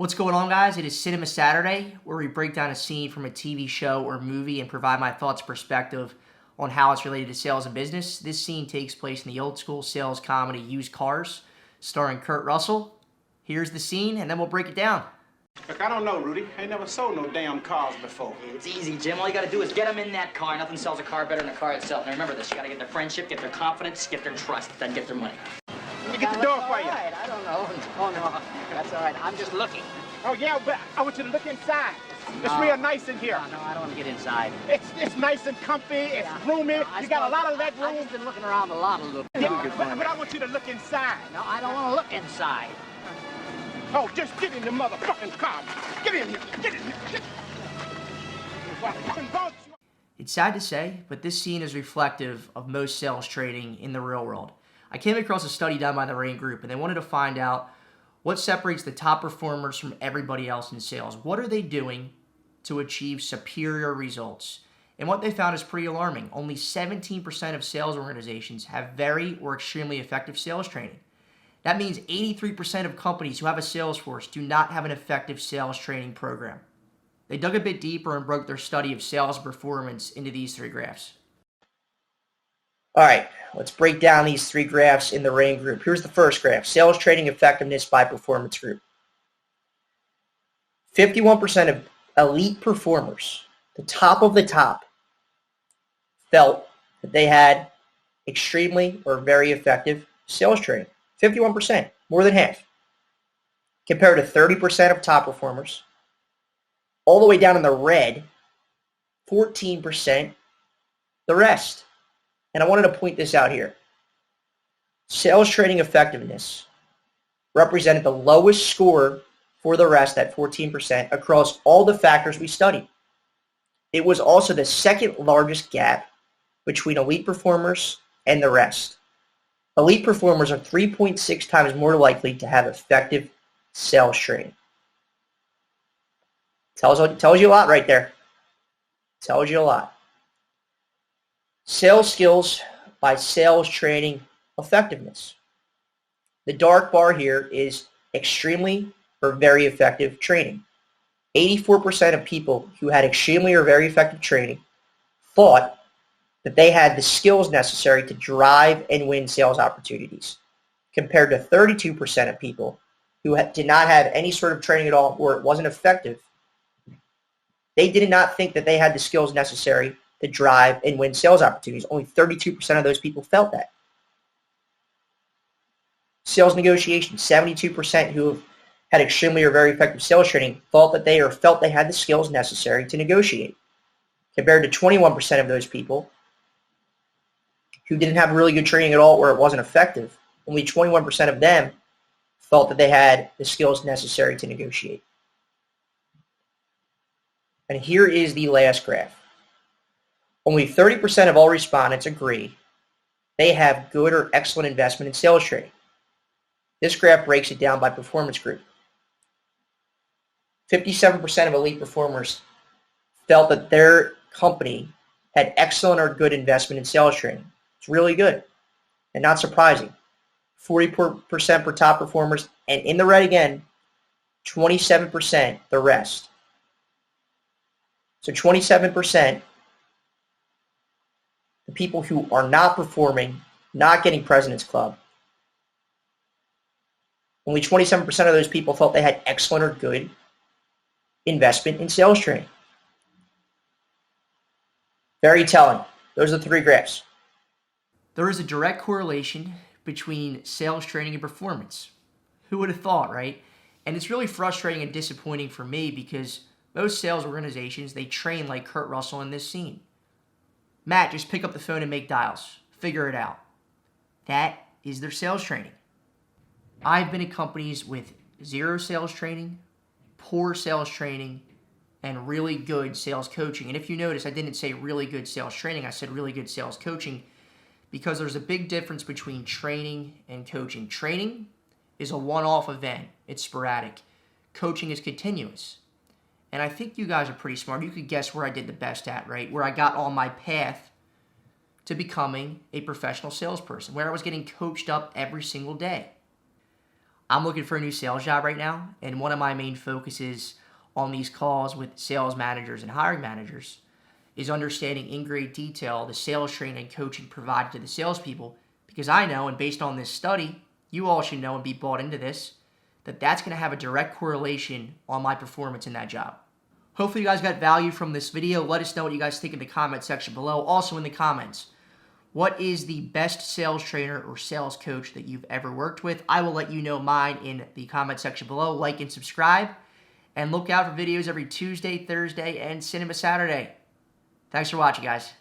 What's going on, guys? It is Cinema Saturday, where we break down a scene from a TV show or movie and provide my thoughts and perspective on how it's related to sales and business. This scene takes place in the old school sales comedy Used Cars, starring Kurt Russell. Here's the scene, and then we'll break it down. Look, I don't know, Rudy. I ain't never sold no damn cars before. It's easy, Jim. All you gotta do is get them in that car. Nothing sells a car better than a car itself. Now remember this, you gotta get their friendship, get their confidence, get their trust, then get their money. Let me get the door for you. All right, I don't know. Oh, no, that's all right. I'm just looking. Oh, yeah, but I want you to look inside. It's real nice in here. No, I don't want to get inside. It's nice and comfy. It's roomy. You got a lot of leg room. I've just been looking around a lot of Yeah, but I want you to look inside. No, I don't want to look inside. Oh, just get in the motherfucking car. Get in here. Get in here. Get. It's sad to say, but this scene is reflective of most sales training in the real world. I came across a study done by the Rain Group, and they wanted to find out what separates the top performers from everybody else in sales. What are they doing to achieve superior results? And what they found is pretty alarming. Only 17% of sales organizations have very or extremely effective sales training. That means 83% of companies who have a sales force do not have an effective sales training program. They dug a bit deeper and broke their study of sales performance into these three graphs. All right, let's break down these three graphs in the Rain Group. Here's the first graph, sales training effectiveness by performance group. 51% of elite performers, the top of the top, felt that they had extremely or very effective sales training. 51%, more than half, compared to 30% of top performers. All the way down in the red, 14%, the rest. And I wanted to point this out here. Sales training effectiveness represented the lowest score for the rest at 14% across all the factors we studied. It was also the second largest gap between elite performers and the rest. Elite performers are 3.6 times more likely to have effective sales training. Tells you a lot right there. Tells you a lot. Sales skills by sales training effectiveness. The dark bar here is extremely or very effective training. 84% of people who had extremely or very effective training thought that they had the skills necessary to drive and win sales opportunities, compared to 32% of people who did not have any sort of training at all or it wasn't effective. They did not think that they had the skills necessary to drive and win sales opportunities. Only 32% of those people felt that. Sales negotiation, 72% who had extremely or very effective sales training thought that they or felt they had the skills necessary to negotiate, compared to 21% of those people who didn't have really good training at all or it wasn't effective. Only 21% of them felt that they had the skills necessary to negotiate. And here is the last graph. Only 30% of all respondents agree they have good or excellent investment in sales training. This graph breaks it down by performance group. 57% of elite performers felt that their company had excellent or good investment in sales training. It's really good and not surprising. 40% for top performers, and in the red again, 27% the rest. So 27%, the people who are not performing, not getting President's Club, only 27% of those people felt they had excellent or good investment in sales training. Very telling. Those are the three graphs. There is a direct correlation between sales training and performance. Who would have thought, right? And it's really frustrating and disappointing for me because most sales organizations, they train like Kurt Russell in this scene. Matt, just pick up the phone and make dials. Figure it out. That is their sales training. I've been at companies with zero sales training, poor sales training, and really good sales coaching. And if you notice, I didn't say really good sales training. I said really good sales coaching because there's a big difference between training and coaching. Training is a one-off event. It's sporadic. Coaching is continuous. And I think you guys are pretty smart. You could guess where I did the best at, right? Where I got on my path to becoming a professional salesperson, where I was getting coached up every single day. I'm looking for a new sales job right now, and one of my main focuses on these calls with sales managers and hiring managers is understanding in great detail the sales training and coaching provided to the salespeople, because I know, and based on this study, you all should know and be bought into this, that that's going to have a direct correlation on my performance in that job. Hopefully you guys got value from this video. Let us know what you guys think in the comment section below. Also in the comments, what is the best sales trainer or sales coach that you've ever worked with? I will let you know mine in the comment section below. Like and subscribe, and look out for videos every Tuesday, Thursday, and Cinema Saturday. Thanks for watching, guys.